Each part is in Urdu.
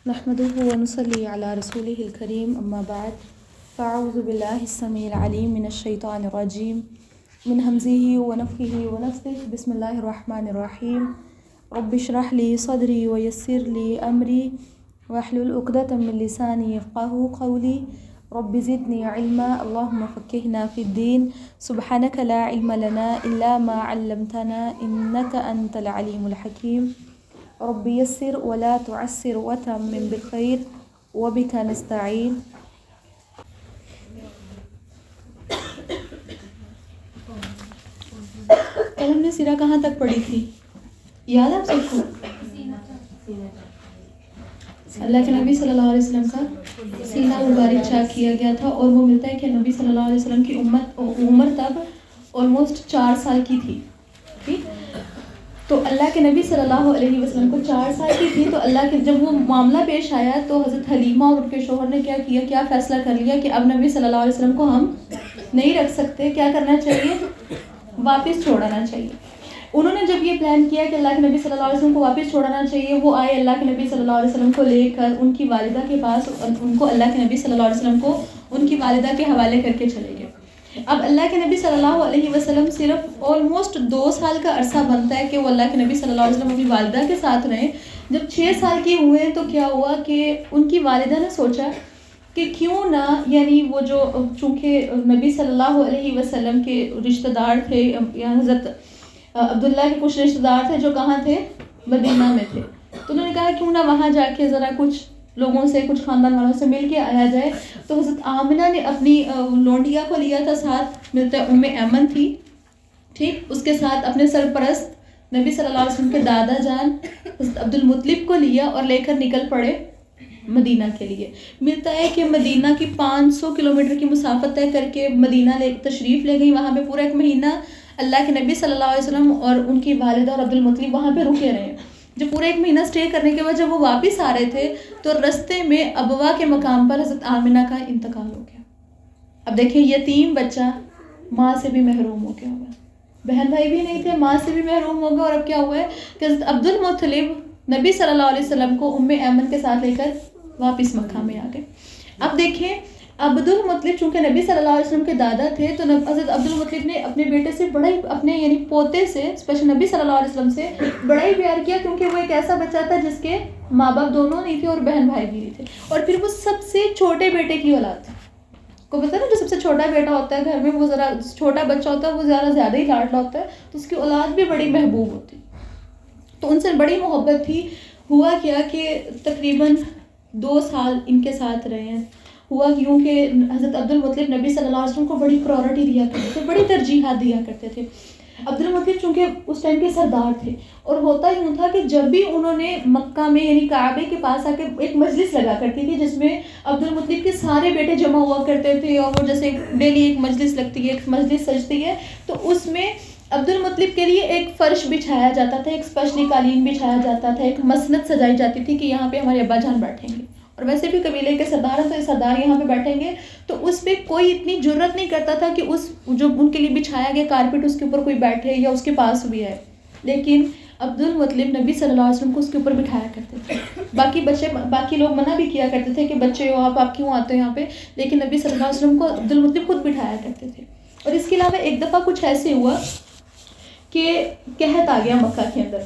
نحمده ونصلي على رسوله الكريم اما بعد فاعوذ بالله السميع العليم من الشيطان الرجيم من همزه ونفخه ونفثه بسم الله الرحمن الرحيم رب اشرح لي صدري ويسر لي امري واحلل عقدة من لساني يفقهوا قولي رب زدني علما اللهم فقهنا في الدين سبحانك لا علم لنا الا ما علمتنا انك انت العليم الحكيم رب یسر ولا تعسر وتمم بالخیر وبک نستعین. کل ہم نے سیرہ کہاں تک پڑھی تھی یاد ہے آپ سب کو؟ اللہ کے نبی صلی اللہ علیہ وسلم کا سینہ مبارک چاک کیا گیا تھا اور وہ ملتا ہے کہ نبی صلی اللہ علیہ وسلم کی عمر تب آلموسٹ 4 سال کی تھی. ٹھیک، تو اللہ کے نبی صلی اللہ علیہ وسلم کو 4 سال کی تھی تو اللہ کے جب وہ معاملہ پیش آیا تو حضرت حلیمہ اور ان کے شوہر نے کیا فیصلہ کر لیا کہ اب نبی صلی اللہ علیہ وسلم کو ہم نہیں رکھ سکتے. کیا کرنا چاہیے؟ واپس چھوڑانا چاہیے. انہوں نے جب یہ پلان کیا کہ اللہ کے نبی صلی اللہ علیہ وسلم کو واپس چھوڑانا چاہیے، وہ آئے اللہ کے نبی صلی اللہ علیہ وسلم کو لے کر ان کی والدہ کے پاس، ان کو اللہ کے نبی صلی اللہ علیہ وسلم کو ان کی والدہ کے حوالے کر کے چلے گئے. اب اللہ کے نبی صلی اللہ علیہ وسلم صرف آلموسٹ 2 سال کا عرصہ بنتا ہے کہ وہ اللہ کے نبی صلی اللہ علیہ وسلم اپنی والدہ کے ساتھ رہیں. جب 6 سال کے ہوئے تو کیا ہوا کہ ان کی والدہ نے سوچا کہ کیوں نہ، یعنی وہ جو چونکہ نبی صلی اللہ علیہ وسلم کے رشتہ دار تھے، یا حضرت عبداللہ کے کچھ رشتہ دار تھے جو کہاں تھے؟ مدینہ میں تھے. تو انہوں نے کہا کیوں نہ وہاں جا کے ذرا کچھ لوگوں سے، کچھ خاندان والوں سے مل کے آیا جائے. تو حضرت آمنہ نے اپنی لونڈیا کو لیا تھا ساتھ، ملتا ہے ایمن تھی. ٹھیک، اس کے ساتھ اپنے سرپرست نبی صلی اللہ علیہ وسلم کے دادا جان حضرت عبد المطلب کو لیا اور لے کر نکل پڑے مدینہ کے لیے. ملتا ہے کہ مدینہ کی 500 کلومیٹر کی مسافت طے کر کے مدینہ تشریف لے گئی. وہاں پہ پورا 1 مہینہ اللہ کے نبی صلی اللہ علیہ وسلم اور ان کی والدہ اور عبد المطلب وہاں پہ رکے رہے. جب پورے 1 مہینہ اسٹے کرنے کے بعد جب وہ واپس آ رہے تھے تو رستے میں ابوا کے مقام پر حضرت آمنہ کا انتقال ہو گیا. اب دیکھیں، یتیم بچہ ماں سے بھی محروم ہو گیا ہوگا، بہن بھائی بھی نہیں تھے، ماں سے بھی محروم ہو گیا. اور اب کیا ہوا ہے کہ حضرت عبد المطلب نبی صلی اللہ علیہ وسلم کو ایمن کے ساتھ لے کر واپس مکہ میں آ گئے. اب دیکھیں، عبد المطلب چونکہ نبی صلی اللہ علیہ وسلم کے دادا تھے تو حضرت عبد المطلب نے اپنے بیٹے سے بڑا ہی، اپنے یعنی پوتے سے، اسپیشل نبی صلی اللہ علیہ وسلم سے بڑا ہی پیار کیا، کیونکہ وہ ایک ایسا بچہ تھا جس کے ماں باپ دونوں نہیں تھے اور بہن بھائی بھی نہیں تھے. اور پھر وہ سب سے چھوٹے بیٹے کی اولاد تھی. کو پتہ نا، جو سب سے چھوٹا بیٹا ہوتا ہے گھر میں، وہ ذرا چھوٹا بچہ ہوتا ہے، وہ زیادہ ہی لاڈلا ہوتا ہے، تو اس کی اولاد بھی بڑی محبوب ہوتی. تو ان سے بڑی محبت تھی. ہوا کیا کہ تقریباً 2 سال ان کے ساتھ رہے ہیں. ہوا کیوں کہ حضرت عبد المطلب نبی صلی اللہ علیہ وسلم کو بڑی پرائورٹی دیا کرتے تھے، بڑی ترجیحات دیا کرتے تھے. عبد المطلب چونکہ اس ٹائم کے سردار تھے، اور ہوتا یوں تھا کہ جب بھی انہوں نے مکہ میں یعنی کعبے کے پاس آ کے ایک مجلس لگا کرتی تھی جس میں عبد المطلب کے سارے بیٹے جمع ہوا کرتے تھے، اور وہ جیسے ڈیلی ایک مجلس لگتی ہے، ایک مجلس سجتی ہے، تو اس میں عبد المطلب کے لیے ایک فرش بچھایا جاتا تھا، ایک اسپیشلی قالین بچھایا جاتا تھا، ایک مسند سجائی جاتی تھی کہ یہاں پہ ہمارے ابا جان بیٹھیں گے. اور ویسے بھی قبیلے کے سردار ہیں تو سردار یہاں پہ بیٹھیں گے. تو اس پہ کوئی اتنی جرت نہیں کرتا تھا کہ اس جو ان کے لیے بچھایا گیا کارپیٹ اس کے اوپر کوئی بیٹھے یا اس کے پاس بھی ہے. لیکن عبد المطلب نبی صلی اللہ علیہ وسلم کو اس کے اوپر بٹھایا کرتے تھے. باقی لوگ منع بھی کیا کرتے تھے کہ بچے ہو آپ کیوں آتے ہو یہاں پہ، لیکن نبی صلی اللہ علیہ وسلم کو عبد المطلب خود بٹھایا کرتے تھے. اور اس کے علاوہ ایک دفعہ کچھ ایسے ہوا کہ قحط آ گیا مکہ کے اندر.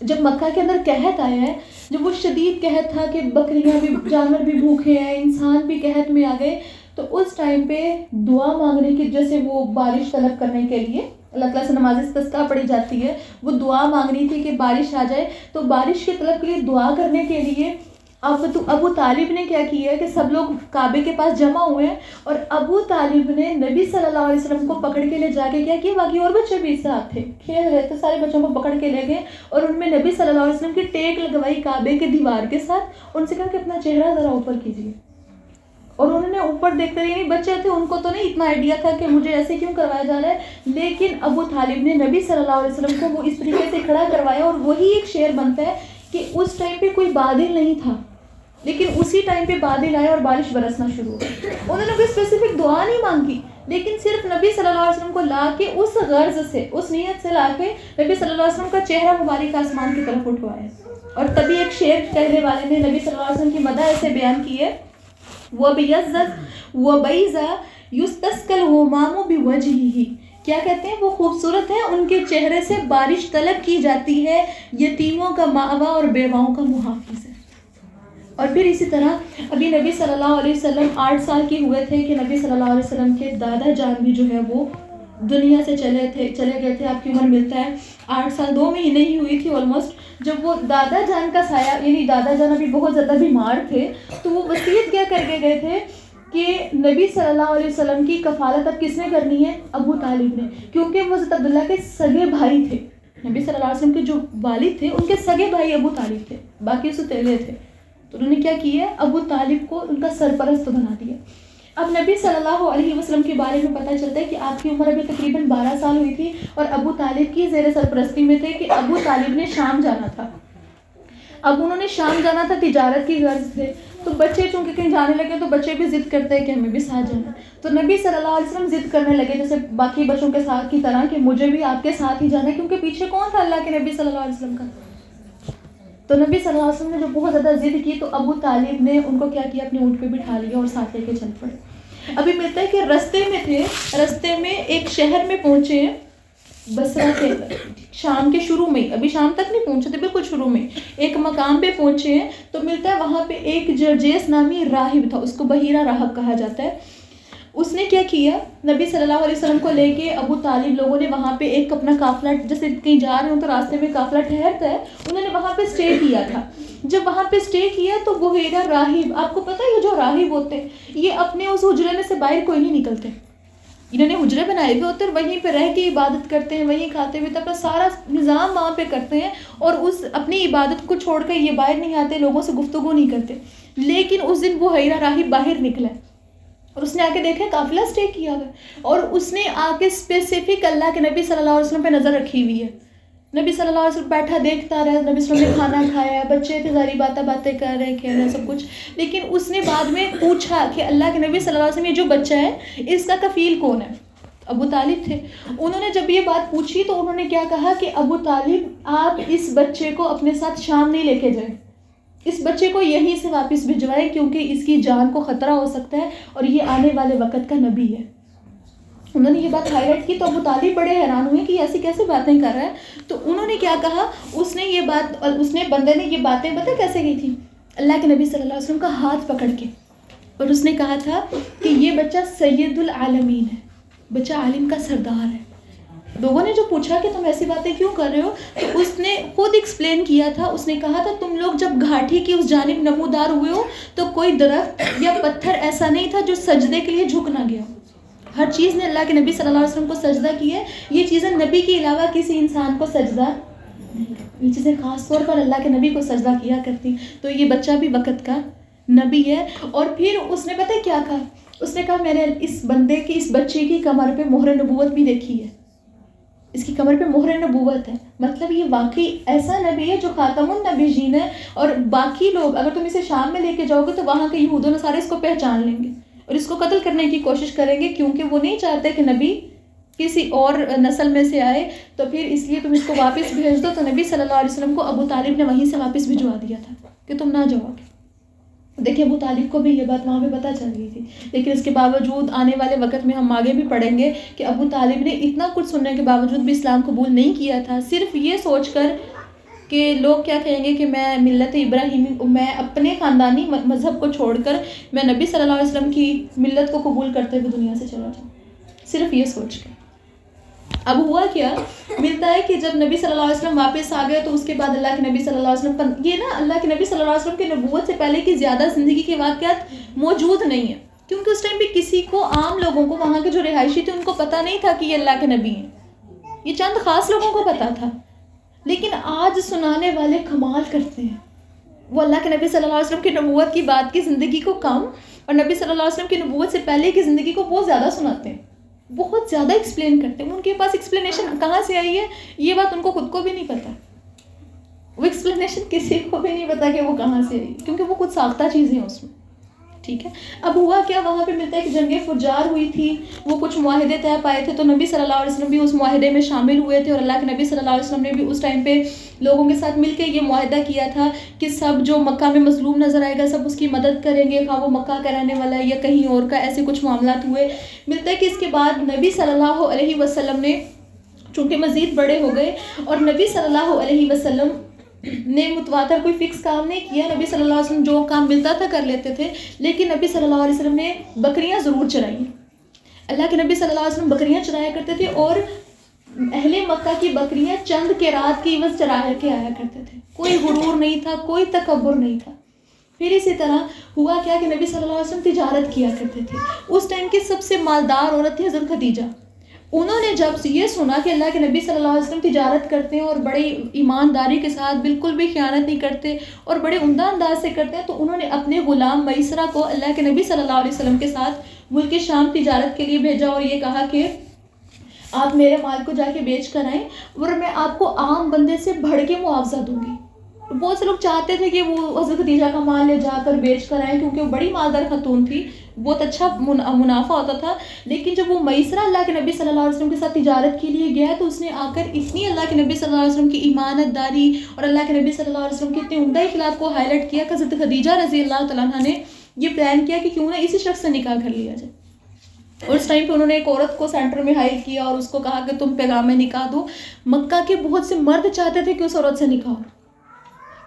جب مکہ کے اندر قحط آیا ہے، جب وہ شدید قحط تھا کہ بکریاں بھی، جانور بھی بھوکے ہیں، انسان بھی قحط میں آ گئے، تو اس ٹائم پہ دعا مانگنے کی، جیسے وہ بارش طلب کرنے کے لیے اللہ تعالیٰ سے نماز استسقاء پڑھی جاتی ہے، وہ دعا مانگنی تھی کہ بارش آ جائے. تو بارش کے طلب کے لیے دعا کرنے کے لیے ابو طالب نے کیا کیا ہے کہ سب لوگ کعبے کے پاس جمع ہوئے ہیں، اور ابو طالب نے نبی صلی اللہ علیہ وسلم کو پکڑ کے لے جا کے کیا باقی اور بچے بھی ساتھ تھے، کھیل رہے تھے، سارے بچوں کو پکڑ کے لے گئے اور ان میں نبی صلی اللہ علیہ وسلم کی ٹیک لگوائی کعبے کے دیوار کے ساتھ. ان سے کہا کہ اپنا چہرہ ذرا اوپر کیجیے. اور انہوں نے اوپر دیکھتے رہے، یعنی بچے تھے، ان کو تو نہیں اتنا آئیڈیا تھا کہ مجھے ایسے کیوں کروایا جا رہا ہے، لیکن ابو طالب نے نبی صلی اللہ علیہ وسلم کو وہ اس طریقے سے کھڑا کروایا. اور وہی ایک شعر بنتا ہے کہ اس ٹائم پہ کوئی بادل نہیں تھا، لیکن اسی ٹائم پہ بادل آیا اور بارش برسنا شروع ہو گئی. انہوں نے کوئی اسپیسیفک دعا نہیں مانگی، لیکن صرف نبی صلی اللہ علیہ وسلم کو لا کے اس غرض سے، اس نیت سے لا کے نبی صلی اللہ علیہ وسلم کا چہرہ مبارک آسمان کی طرف اٹھوایا. اور تبھی ایک شعر کہنے والے نے نبی صلی اللہ علیہ وسلم کی مدح ایسے بیان کی ہے، وَبِيَزَّتْ وَبَيْزَ يُسْتَسْقَى الْغُمَامُ بِوَجْهِهِ، کیا کہتے ہیں وہ خوبصورت ہے، ان کے چہرے سے بارش طلب کی جاتی ہے، یتیموں کا ماوا اور بیواؤں کا محافظ ہے۔ اور پھر اسی طرح ابھی نبی صلی اللہ علیہ وسلم 8 سال کے ہوئے تھے کہ نبی صلی اللہ علیہ وسلم کے دادا جان بھی جو ہے وہ دنیا سے چلے گئے تھے۔ آپ کی عمر ملتا ہے 8 سال 2 مہینے ہی ہوئی تھی آلموسٹ، جب وہ دادا جان کا سایہ، یعنی دادا جان ابھی بہت زیادہ بیمار تھے، تو وہ وصیت کیا کر کے گئے تھے کہ نبی صلی اللہ علیہ وسلم کی کفالت اب کس نے کرنی ہے؟ ابو طالب نے، کیونکہ وہ حضرت عبداللہ کے سگے بھائی تھے۔ نبی صلی اللہ علیہ وسلم کے جو والد تھے ان کے سگے بھائی ابو طالب تھے، باقی ستیلے تھے، تو انہوں نے کیا کیا؟ ابو طالب کو ان کا سرپرست بنا دیا۔ اب نبی صلی اللہ علیہ وسلم کے بارے میں پتہ چلتا ہے کہ آپ کی عمر ابھی تقریباً 12 سال ہوئی تھی اور ابو طالب کی زیر سرپرستی میں تھے کہ ابو طالب نے شام جانا تھا۔ اب انہوں نے شام جانا تھا، تجارت کی غرض سے، تو بچے چونکہ کہیں جانے لگے تو بچے بھی ضد کرتے ہیں کہ ہمیں بھی ساتھ جانا، تو نبی صلی اللہ علیہ وسلم ضد کرنے لگے جیسے باقی بچوں کے ساتھ کی طرح کہ مجھے بھی آپ کے ساتھ ہی جانا ہے، کیونکہ پیچھے کون تھا؟ اللہ کے نبی صلی اللہ علیہ وسلم کا۔ تو نبی صلی اللہ علیہ وسلم نے جو بہت زیادہ ضد کی تو ابو طالب نے ان کو کیا کیا؟ اپنے اونٹ پہ بٹھا لیا اور ساتھ لے کے چل پڑے۔ ابھی ملتا ہے کہ رستے میں ایک شہر میں پہنچے ہیں، بصرہ کے، شام کے شروع میں، ابھی شام تک نہیں پہنچے تھے، بالکل شروع میں ایک مقام پہ پہنچے ہیں، تو ملتا ہے وہاں پہ ایک جرجیس نامی راہب تھا، اس کو بحیرہ راہب کہا جاتا ہے۔ اس نے کیا کیا؟ نبی صلی اللہ علیہ وسلم کو لے کے ابو طالب لوگوں نے وہاں پہ ایک اپنا قافلہ، جیسے کہیں جا رہے ہوں تو راستے میں قافلہ ٹھہرتا ہے، انہوں نے وہاں پہ سٹے کیا تھا۔ جب وہاں پہ سٹے کیا تو بحیرہ راہب، آپ کو پتہ ہے یہ جو راہب ہوتے ہیں یہ اپنے اس حجرے میں سے باہر کوئی نہیں نکلتے، انہوں نے حجرے بنائے ہوئے ہوتے ہیں، وہیں پہ رہ کے عبادت کرتے ہیں، وہیں کھاتے ہوئے اپنا سارا نظام وہاں پہ کرتے ہیں، اور اس اپنی عبادت کو چھوڑ کر یہ باہر نہیں آتے، لوگوں سے گفتگو نہیں کرتے۔ لیکن اس دن وہ بحیرہ راہب باہر نکلا اور اس نے آ کے دیکھا قافلہ سٹے کیا ہوا ہے، اور اس نے آ کے اسپیسیفک اللہ کے نبی صلی اللہ علیہ وسلم پہ نظر رکھی ہوئی ہے۔ نبی صلی اللہ علیہ وسلم بیٹھا دیکھتا رہا، نبی صلی اللہ علیہ وسلم نے کھانا کھایا، بچے تھے ساری باتیں کر رہے، کھیل رہے، سب کچھ، لیکن اس نے بعد میں پوچھا کہ اللہ کے نبی صلی اللہ علیہ وسلم یہ جو بچہ ہے اس کا کفیل کون ہے؟ ابو طالب تھے۔ انہوں نے جب یہ بات پوچھی تو انہوں نے کیا کہا کہ ابو طالب آپ اس بچے کو اپنے ساتھ شام نہیں لے کے جائیں، اس بچے کو یہیں سے واپس بھجوائیں، کیونکہ اس کی جان کو خطرہ ہو سکتا ہے اور یہ آنے والے وقت کا نبی ہے۔ انہوں نے یہ بات ہائی لائٹ کی تو ابو طالب بڑے حیران ہوئے کہ ایسی کیسے باتیں کر رہا ہے، تو انہوں نے کیا کہا، اس نے بندے نے یہ باتیں پتہ کیسے کی تھی؟ اللہ کے نبی صلی اللہ علیہ وسلم کا ہاتھ پکڑ کے، اور اس نے کہا تھا کہ یہ بچہ سید العالمین ہے، بچہ عالم کا سردار ہے۔ لوگوں نے جو پوچھا کہ تم ایسی باتیں کیوں کر رہے ہو، تو اس نے خود ایکسپلین کیا تھا، اس نے کہا تھا تم لوگ جب گھاٹی کی اس جانب نمودار ہوئے ہو تو کوئی درخت یا پتھر ایسا نہیں تھا جو سجدے کے لیے جھک نہ گیا، ہر چیز نے اللہ کے نبی صلی اللہ علیہ وسلم کو سجدہ کی ہے، یہ چیزیں نبی کے علاوہ کسی انسان کو سجدہ نہیں، یہ چیزیں خاص طور پر اللہ کے نبی کو سجدہ کیا کرتی، تو یہ بچہ بھی وقت کا نبی ہے۔ اور پھر اس نے پتہ کیا کہا، اس نے کہا میں نے اس بندے کی، اس بچے کی کمر پہ مہر نبوت بھی دیکھی ہے، اس کی کمر پہ مہر نبوت ہے، مطلب یہ واقعی ایسا نبی ہے جو خاتم النبیین ہے، اور باقی لوگ اگر تم اسے شام میں لے کے جاؤ گے تو وہاں کے یہود و نصارے اس کو پہچان لیں گے اور اس کو قتل کرنے کی کوشش کریں گے، کیونکہ وہ نہیں چاہتے کہ نبی کسی اور نسل میں سے آئے، تو پھر اس لیے تم اس کو واپس بھیج دو۔ تو نبی صلی اللہ علیہ وسلم کو ابو طالب نے وہیں سے واپس بھجوا دیا تھا کہ تم نہ جاؤ گے۔ دیکھیں ابو طالب کو بھی یہ بات وہاں پہ پتہ چل گئی تھی، لیکن اس کے باوجود آنے والے وقت میں ہم آگے بھی پڑھیں گے کہ ابو طالب نے اتنا کچھ سننے کے باوجود بھی اسلام قبول نہیں کیا تھا، صرف یہ سوچ کر کہ لوگ کیا کہیں گے کہ میں ملت ابراہیمی، میں اپنے خاندانی مذہب کو چھوڑ کر میں نبی صلی اللہ علیہ وسلم کی ملت کو قبول کرتے ہوئے دنیا سے چلا جاؤں، صرف یہ سوچ کر۔ اب ہوا کیا، ملتا ہے کہ جب نبی صلی اللہ علیہ وسلم واپس آ گئے تو اس کے بعد اللہ کے نبی صلی اللہ علیہ وسلم، یہ نا اللہ کے نبی صلی اللہ علیہ وسلم کی نبوت سے پہلے کی زیادہ زندگی کے واقعات موجود نہیں ہیں، کیونکہ اس ٹائم پہ کسی کو، عام لوگوں کو، وہاں کے جو رہائشی تھے ان کو پتہ نہیں تھا کہ یہ اللہ کے نبی ہیں، یہ چند خاص لوگوں کو پتہ تھا۔ لیکن آج سنانے والے کمال کرتے ہیں، وہ اللہ کے نبی صلی اللہ علیہ وسلم کی نبوت کی بعد کی زندگی کو کم اور نبی صلی اللہ علیہ وسلم کی نبوت سے پہلے کی زندگی کو بہت زیادہ سناتے ہیں، بہت زیادہ ایکسپلین کرتے ہیں۔ ان کے پاس ایکسپلینیشن کہاں سے آئی ہے یہ بات ان کو خود کو بھی نہیں پتہ، وہ ایکسپلینیشن کسی کو بھی نہیں پتا کہ وہ کہاں سے آئی، کیونکہ وہ خود ساختہ چیزیں ہیں اس میں، ٹھیک ہے۔ اب ہوا کیا، وہاں پہ ملتا ہے کہ جنگ فجار ہوئی تھی، وہ کچھ معاہدے طے پائے تھے، تو نبی صلی اللہ علیہ وسلم بھی اس معاہدے میں شامل ہوئے تھے، اور اللہ کے نبی صلی اللہ علیہ وسلم نے بھی اس ٹائم پہ لوگوں کے ساتھ مل کے یہ معاہدہ کیا تھا کہ سب جو مکہ میں مظلوم نظر آئے گا سب اس کی مدد کریں گے، خواہ وہ مکہ کا رہنے والا ہے یا کہیں اور کا. ایسے کچھ معاملات ہوئے. ملتا ہے کہ اس کے بعد نبی صلی اللہ علیہ وسلم نے چونکہ مزید بڑے ہو گئے اور نبی صلی اللہ علیہ وسلم نے متواتر کوئی فکس کام نہیں کیا. نبی صلی اللہ علیہ وسلم جو کام ملتا تھا کر لیتے تھے، لیکن نبی صلی اللہ علیہ وسلم نے بکریاں ضرور چرائیں. اللہ کے نبی صلی اللہ علیہ وسلم بکریاں چرایا کرتے تھے اور اہل مکہ کی بکریاں چند کے رات کی عوض چرایا کے آیا کرتے تھے. کوئی غرور نہیں تھا، کوئی تکبر نہیں تھا. پھر اسی طرح ہوا کیا کہ نبی صلی اللہ علیہ وسلم تجارت کیا کرتے تھے. اس ٹائم کی سب سے مالدار عورت تھی حضرت خدیجہ. انہوں نے جب یہ سنا کہ اللہ کے نبی صلی اللہ علیہ وسلم تجارت کرتے ہیں اور بڑی ایمانداری کے ساتھ بالکل بھی خیانت نہیں کرتے اور بڑے عمدہ انداز سے کرتے ہیں، تو انہوں نے اپنے غلام میسرہ کو اللہ کے نبی صلی اللہ علیہ وسلم کے ساتھ ملک شام تجارت کے لیے بھیجا اور یہ کہا کہ آپ میرے مال کو جا کے بیچ کر آئیں اور میں آپ کو عام بندے سے بڑھ کے معاوضہ دوں گی. بہت سے لوگ چاہتے تھے کہ وہ حضرت خدیجہ کا مال لے جا کر بیچ کر آئیں کیونکہ وہ بڑی مالدار خاتون تھی، بہت اچھا منافع ہوتا تھا. لیکن جب وہ میسرہ اللہ کے نبی صلی اللہ علیہ وسلم کے ساتھ تجارت کے لیے گیا تو اس نے آ کر اتنی اللہ کے نبی صلی اللہ علیہ وسلم کی ایمانت داری اور اللہ کے نبی صلی اللہ علیہ وسلم کی اتنے عمدہ اخلاق کو ہائی لائٹ کیا کہ حضرت خدیجہ رضی اللہ تعالیٰ عنہ نے یہ پلان کیا کہ کیوں نہ اسی شخص سے نکاح کر لیا جائے. اور اس ٹائم پہ انہوں نے ایک عورت کو سینٹر میں ہائر کیا اور اس کو کہا کہ تم پیغام نکاح دو. مکہ کے بہت سے مرد چاہتے تھے کہ اس عورت سے نکاح ہو،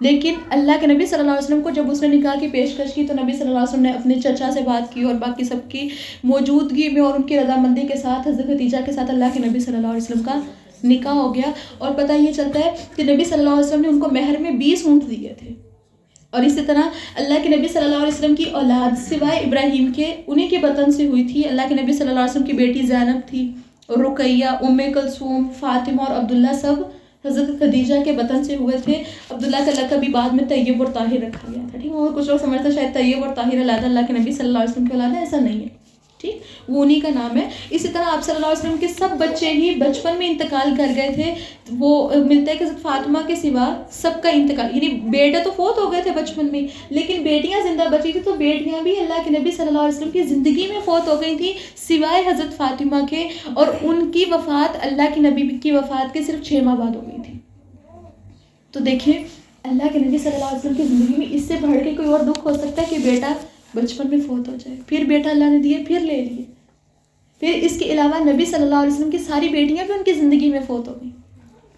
لیکن اللہ کے نبی صلی اللہ علیہ وسلم کو جب اس نے نکاح کی پیشکش کی تو نبی صلی اللہ علیہ وسلم نے اپنے چچا سے بات کی اور باقی سب کی موجودگی میں اور ان کی رضامندی کے ساتھ حضرت خدیجہ کے ساتھ اللہ کے نبی صلی اللہ علیہ وسلم کا نکاح ہو گیا. اور پتہ یہ چلتا ہے کہ نبی صلی اللہ علیہ وسلم نے ان کو مہر میں 20 اونٹ دیے تھے. اور اسی طرح اللہ کے نبی صلی اللہ علیہ وسلم کی اولاد سوائے ابراہیم کے انہیں کے بطن سے ہوئی تھی. اللہ کے نبی صلی اللہ علیہ وسلم کی بیٹی زینب تھی، رقیہ، ام کلثوم، فاطمہ اور عبداللہ سب حضرت خدیجہ کے بطن سے ہوئے تھے. عبداللہ کا لقب بھی بعد میں طیب اور طاہر رکھا گیا تھا. ٹھیک ہے، اور کچھ لوگ سمجھتے شاید طیب اور طاہر علیحدہ اللہ کے نبی صلی اللہ علیہ وسلم کی اولاد ہے، ایسا نہیں ہے. ٹھیک، وہ انہی کا نام ہے. اسی طرح آپ صلی اللہ علیہ وسلم کے سب بچے ہی بچپن میں انتقال کر گئے تھے. وہ ملتا ہے کہ حضرت فاطمہ کے سوا سب کا انتقال، یعنی بیٹے تو فوت ہو گئے تھے بچپن میں، لیکن بیٹیاں زندہ بچی تھی. تو بیٹیاں بھی اللہ کے نبی صلی اللہ علیہ وسلم کی زندگی میں فوت ہو گئی تھیں سوائے حضرت فاطمہ کے، اور ان کی وفات اللہ کے نبی کی وفات کے صرف 6 ماہ بعد ہو گئی تھی. تو دیکھیں اللہ کے نبی صلی اللہ علیہ وسلم کی زندگی میں اس سے بڑھ کے کوئی اور دکھ ہو سکتا ہے کہ بیٹا بچپن میں فوت ہو جائے، پھر بیٹا اللہ نے دیے پھر لے لیے. پھر اس کے علاوہ نبی صلی اللہ علیہ وسلم کی ساری بیٹیاں بھی ان کی زندگی میں فوت ہو گئیں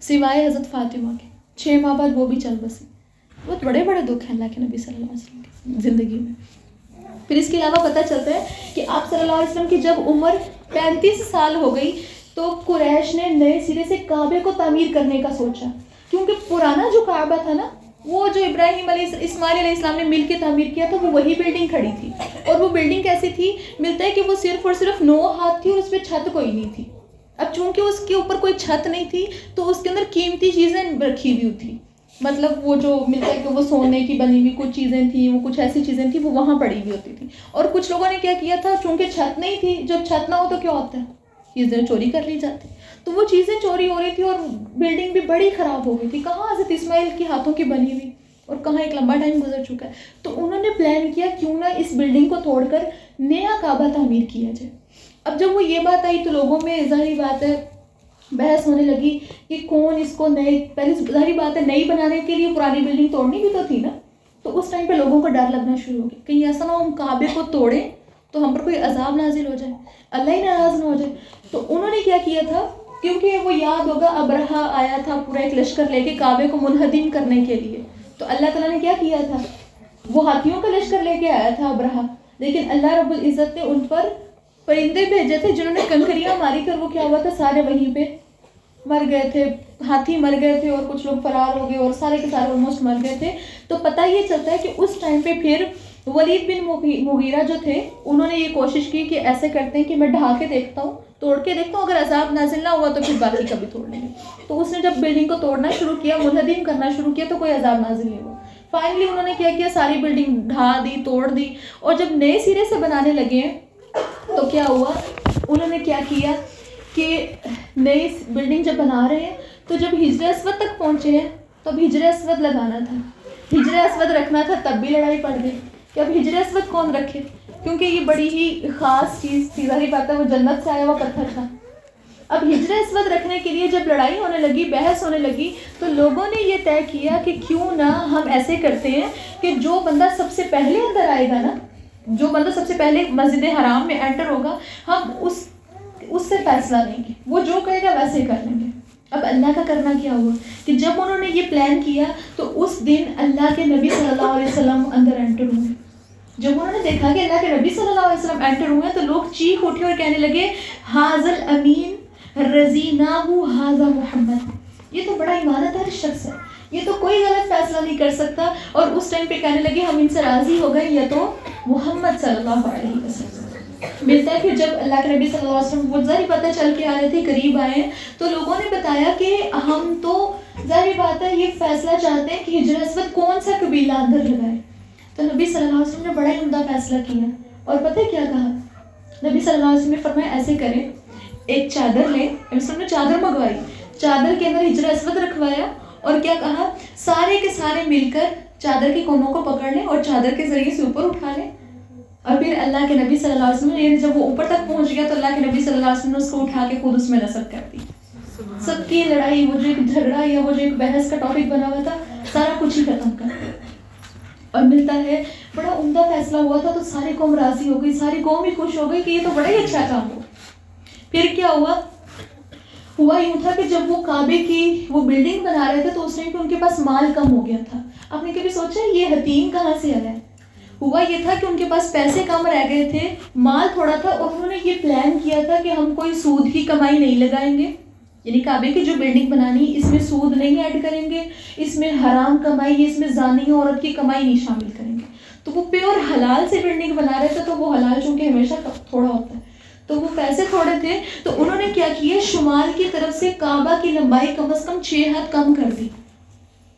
سوائے حضرت فاطمہ کے. 6 ماہ بعد وہ بھی چل بسی. بہت بڑے بڑے دکھ ہیں اللہ کے نبی صلی اللہ علیہ وسلم کی زندگی میں. پھر اس کے علاوہ پتہ چلتا ہے کہ آپ صلی اللہ علیہ وسلم کی جب عمر 35 سال ہو گئی تو قریش نے نئے سرے سے کعبے کو تعمیر کرنے کا سوچا، کیونکہ پرانا جو کعبہ تھا نا، وہ جو اسماعیل علیہ السلام نے مل کے تعمیر کیا تھا، وہ وہی بلڈنگ کھڑی تھی. اور وہ بلڈنگ کیسی تھی؟ ملتا ہے کہ وہ صرف اور صرف 9 ہاتھ تھی اور اس پہ چھت کوئی نہیں تھی. اب چونکہ اس کے اوپر کوئی چھت نہیں تھی تو اس کے اندر قیمتی چیزیں رکھی ہوئی تھی. مطلب وہ جو ملتا ہے کہ وہ سونے کی بنی ہوئی کچھ چیزیں تھیں، وہ کچھ ایسی چیزیں تھیں وہ وہاں پڑی ہوئی ہوتی تھیں. اور کچھ لوگوں نے کیا کیا تھا، چونکہ چھت نہیں تھی، جب چھت نہ ہو تو کیا ہوتا ہے، چیزیں چوری کر لی جاتی. تو وہ چیزیں چوری ہو رہی تھی اور بلڈنگ بھی بڑی خراب ہو گئی تھی. کہاں حضرت اسماعیل کے ہاتھوں کی بنی ہوئی اور کہاں ایک لمبا ٹائم گزر چکا ہے. تو انہوں نے پلان کیا کیوں نہ اس بلڈنگ کو توڑ کر نیا کعبہ تعمیر کیا جائے. اب جب وہ یہ بات آئی تو لوگوں میں ظاہری بات ہے بحث ہونے لگی کہ کون اس کو نئے، پہلے ظاہری بات ہے نئی بنانے کے لیے پرانی بلڈنگ توڑنی بھی تو تھی نا. تو اس ٹائم پہ لوگوں کو ڈر لگنا شروع ہو گیا کہیں ایسا نہ ہو ہم کعبے کو توڑیں تو ہم پر کوئی عذاب نازل ہو جائے، اللہ ہی ناراض نہ ہو جائے. تو انہوں نے کیا کیا تھا، کیونکہ وہ یاد ہوگا ابرہا آیا تھا پورا ایک لشکر لے کے کعبے کو منہدم کرنے کے لیے. تو اللہ تعالیٰ نے کیا کیا تھا، وہ ہاتھیوں کا لشکر لے کے آیا تھا ابرہا، لیکن اللہ رب العزت نے ان پر پرندے بھیجے تھے جنہوں نے کنکریاں ماری کر وہ کیا ہوا تھا سارے وہیں پہ مر گئے تھے. ہاتھی مر گئے تھے اور کچھ لوگ فرار ہو گئے اور سارے کے سارے آلموسٹ مر گئے تھے. تو پتہ یہ چلتا ہے کہ اس ٹائم پہ پھر ولید بن مغیرہ جو تھے انہوں نے یہ کوشش کی کہ ایسے کرتے ہیں کہ میں ڈھا کے دیکھتا ہوں، توڑ کے دیکھتا ہوں، اگر عذاب نازل نہ ہوا تو پھر باقی کبھی توڑ لیں گے. تو اس نے جب بلڈنگ کو توڑنا شروع کیا، منہدم کرنا شروع کیا، تو کوئی عذاب نازل نہیں ہوا. فائنلی انہوں نے کیا کیا، ساری بلڈنگ ڈھا دی، توڑ دی. اور جب نئے سرے سے بنانے لگے تو کیا ہوا، انہوں نے کیا کیا کہ نئی بلڈنگ جب بنا رہے ہیں تو جب حجر اسود تک پہنچے ہیں تو اب حجر اسود لگانا تھا، حجر اسود رکھنا تھا، تب بھی لڑائی پڑ گئی کہ اب حجر اسود کون رکھے، کیونکہ یہ بڑی ہی خاص چیز تھی. ظاہری بات ہے وہ جنت سے آیا ہوا پتھر تھا. اب حجر اسود رکھنے کے لیے جب لڑائی ہونے لگی، بحث ہونے لگی، تو لوگوں نے یہ طے کیا کہ کیوں نہ ہم ایسے کرتے ہیں کہ جو بندہ سب سے پہلے اندر آئے گا نا، جو بندہ سب سے پہلے مسجد حرام میں انٹر ہوگا، ہم اس سے فیصلہ لیں گے، وہ جو کہے گا ویسے کر لیں گے۔ اب اللہ کا کرنا کیا ہوا کہ جب انہوں نے یہ پلان کیا تو اس دن اللہ کے نبی صلی اللہ علیہ وسلم اندر انٹر ہوئے۔ جب انہوں نے دیکھا کہ اللہ کے نبی صلی اللہ علیہ وسلم انٹر ہوئے تو لوگ چیخ اٹھے اور کہنے لگے حاذل امین رضیناہ ھذا محمد، یہ تو بڑا ایمانت دار شخص ہے، یہ تو کوئی غلط فیصلہ نہیں کر سکتا۔ اور اس ٹائم پہ کہنے لگے ہم ان سے راضی ہو گئے، یہ تو محمد صلی اللہ علیہ وسلم۔ ملتا ہے کہ جب اللہ کے نبی صلی اللہ علیہ وسلم وہ ظاہر بات ہے چل کے آ رہے تھے، قریب آئے ہیں، تو لوگوں نے بتایا کہ ہم تو ظاہر بات ہے یہ فیصلہ چاہتے ہیں کہ حجر اسود کون سا قبیلہ اندر لگائے۔ تو نبی صلی اللہ علیہ وسلم نے بڑا ہی عمدہ فیصلہ کیا، اور پتہ کیا کہا؟ نبی صلی اللہ علیہ وسلم نے فرمایا ایسے کریں، ایک چادر لیں، وسلم نے چادر منگوائی، چادر کے اندر حجر اسود رکھوایا، اور کیا کہا؟ سارے کے سارے مل کر چادر کے کونوں کو پکڑ لیں اور چادر کے ذریعے سے اوپر اٹھا لیں۔ اور پھر اللہ کے نبی صلی اللہ علیہ وسلم نے جب وہ اوپر تک پہنچ گیا تو اللہ کے نبی صلی اللہ علیہ وسلم نے اس کو اٹھا کے خود اس میں نصب کر دی۔ سب کی لڑائی، وہ جو ایک جھگڑا یا وہ جو ایک بحث کا ٹاپک بنا ہوا تھا، سارا کچھ ہی ختم کر دیا۔ اور ملتا ہے بڑا عمدہ فیصلہ ہوا تھا تو ساری قوم راضی ہو گئی، ساری قوم بھی خوش ہو گئی کہ یہ تو بڑا ہی اچھا کام ہوا۔ پھر کیا ہوا یوں تھا کہ جب وہ کعبے کی وہ بلڈنگ بنا رہے تھے تو اس ٹائم پہ ان کے پاس مال کم ہو گیا تھا۔ آپ نے کبھی سوچا یہ حتیم کہاں سے آیا ہے؟ ہوا یہ تھا کہ ان کے پاس پیسے کم رہ گئے تھے، مال تھوڑا تھا، اور انہوں نے یہ پلان کیا تھا کہ ہم کوئی سود کی کمائی نہیں لگائیں گے، یعنی کعبے کی جو بلڈنگ بنانی اس میں سود نہیں ایڈ کریں گے، اس میں حرام کمائی، اس میں زانی عورت کی کمائی نہیں شامل کریں گے۔ تو وہ پیور حلال سے بلڈنگ بنا رہے تھے، تو وہ حلال چونکہ ہمیشہ تھوڑا ہوتا ہے تو وہ پیسے تھوڑے تھے، تو انہوں نے کیا کیا، شمال کی طرف سے کعبہ کی لمبائی کم از کم 6 ہاتھ کم کر دی،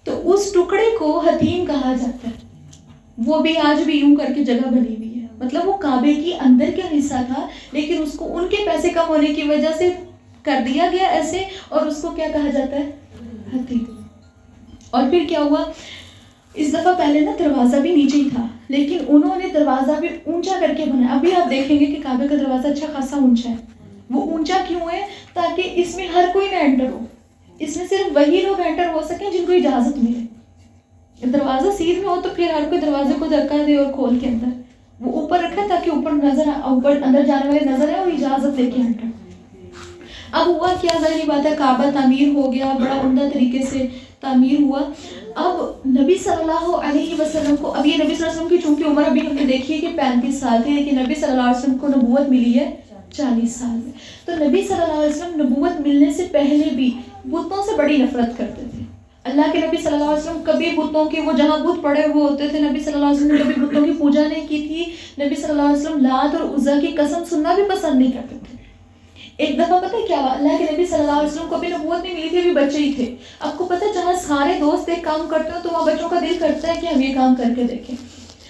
تو اس ٹکڑے کو حتیم کہا جاتا ہے۔ وہ بھی آج بھی یوں کر کے جگہ بنی ہوئی ہے، مطلب وہ کعبے کی اندر کا حصہ تھا لیکن اس کو ان کے پیسے کم ہونے کی وجہ سے کر دیا گیا ایسے، اور اس کو کیا کہا جاتا ہے؟ حتیم۔ اور پھر کیا ہوا، اس دفعہ پہلے نا دروازہ بھی نیچے ہی تھا لیکن انہوں نے دروازہ بھی اونچا کر کے بنایا۔ ابھی آپ دیکھیں گے کہ کعبے کا دروازہ اچھا خاصا اونچا ہے۔ وہ اونچا کیوں ہے؟ تاکہ اس میں ہر کوئی نہ انٹر ہو، اس میں صرف وہی لوگ انٹر ہو سکیں جن کو اجازت ملے۔ دروازہ سیدھ میں ہو تو پھر ہر کوئی دروازے کو دھکا دے اور کھول کے اندر، وہ اوپر رکھا تاکہ اوپر اندر جانے والے نظر آئے اور اجازت لے کے انٹر۔ اب ہوا کیا، ظاہری بات ہے کعبہ تعمیر ہو گیا، بڑا عمدہ طریقے سے تعمیر ہوا۔ اب نبی صلی اللہ علیہ وسلم کو، اب یہ نبی صلی اللہ علیہ وسلم کی چونکہ عمر ابھی ہم نے دیکھی ہے کہ 35 سال تھی، لیکن نبی صلی اللہ علیہ وسلم کو نبوت ملی ہے 40 سال میں۔ تو نبی صلی اللہ علیہ وسلم نبوت ملنے سے پہلے بھی بتوں سے بڑی نفرت کرتے تھے۔ اللہ کے نبی صلی اللہ علیہ وسلم کبھی بتوں کے، وہ جہاں بت پڑے ہوئے ہوتے تھے، نبی صلی اللہ علیہ وسلم نے کبھی بتوں کی پوجا نہیں کی تھی۔ نبی صلی اللہ علیہ وسلم لات اور عزا کی قسم سننا بھی پسند نہیں کرتے تھے۔ ایک دفعہ پتہ کیا ہوا، اللہ کے نبی صلی اللہ علیہ وسلم کو ابھی نبوت نہیں ملی تھی، ابھی بچے ہی تھے۔ آپ کو پتہ جہاں سارے دوست ایک کام کرتے ہو تو وہاں بچوں کا دل کرتا ہے کہ ہم یہ کام کر کے دیکھیں۔